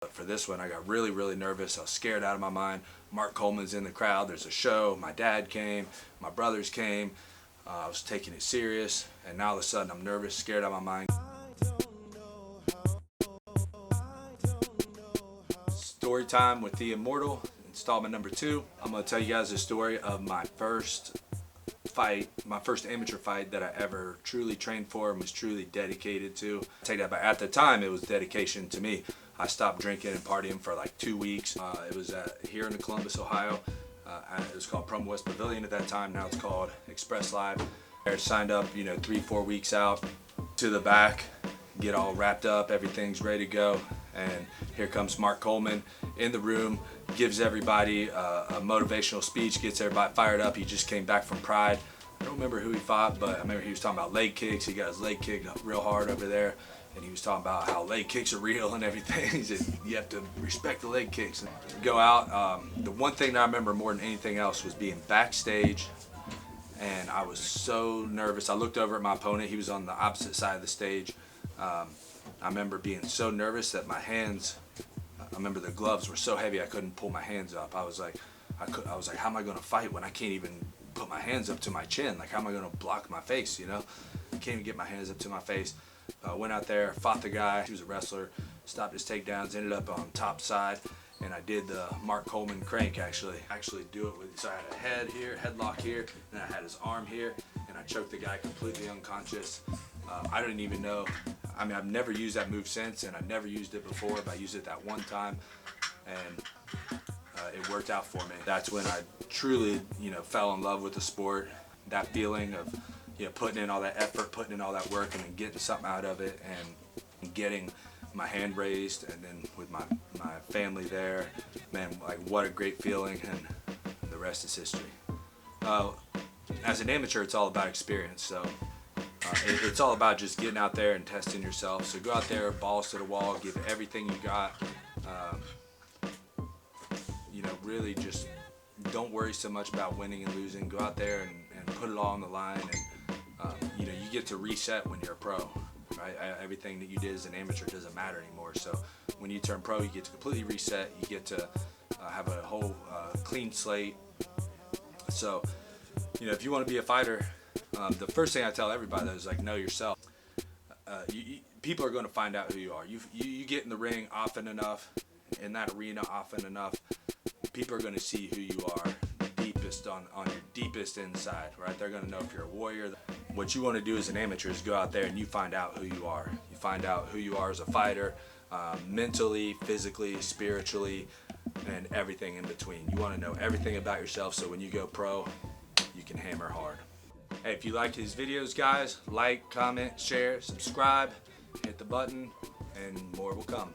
But for this one, I got really, really nervous. I was scared out of my mind. Mark Coleman's in the crowd. There's a show. My dad came. My brothers came. I was taking it serious. And now all of a sudden, I'm nervous, scared out of my mind. Story time with the Immortal, installment number 2. I'm going to tell you guys the story of my first fight, my first amateur fight that I ever truly trained for and was truly dedicated to. Take that back. At the time, it was dedication to me. I stopped drinking and partying for like 2 weeks. It was here in Columbus, Ohio. It was called Promo West Pavilion at that time. Now it's called Express Live. I signed up, 3-4 weeks out to the back, get all wrapped up, everything's ready to go. And here comes Mark Coleman in the room, gives everybody a motivational speech, gets everybody fired up. He just came back from Pride. I don't remember who he fought, but I remember he was talking about leg kicks. He got his leg kicked real hard over there. And he was talking about how leg kicks are real and everything. He said, you have to respect the leg kicks. And go out. The one thing that I remember more than anything else was being backstage. And I was so nervous. I looked over at my opponent. He was on the opposite side of the stage. I remember being so nervous that my hands, I remember the gloves were so heavy I couldn't pull my hands up. I was like, how am I going to fight when I can't even put my hands up to my chin? Like, how am I going to block my face, I can't even get my hands up to my face. Went out there, fought the guy. He was a wrestler, stopped his takedowns, ended up on top side, and I did the Mark Coleman crank actually do it with, so I had a head here, headlock here, and I had his arm here, and I choked the guy completely unconscious. I didn't even know, I've never used that move since, and I've never used it before, but I used it that one time, and it worked out for me. That's when I truly, fell in love with the sport. That feeling of, putting in all that effort, putting in all that work, and then getting something out of it, and getting my hand raised, and then with my family there, man, like what a great feeling, and the rest is history. As an amateur, it's all about experience, so it's all about just getting out there and testing yourself. So go out there, balls to the wall, give everything you got. Really just don't worry so much about winning and losing. Go out there and put it all on the line, and you get to reset when you're a pro, right? Everything that you did as an amateur doesn't matter anymore. So when you turn pro, you get to completely reset. You get to have a whole clean slate. So, if you want to be a fighter, the first thing I tell everybody is like, know yourself. People are going to find out who you are. You get in the ring often enough, in that arena often enough, people are going to see who you are deepest on your deepest inside, right? They're going to know if you're a warrior. What you want to do as an amateur is go out there and you find out who you are. You find out who you are as a fighter, mentally, physically, spiritually, and everything in between. You want to know everything about yourself, so when you go pro, you can hammer hard. Hey, if you like these videos, guys, like, comment, share, subscribe, hit the button, and more will come.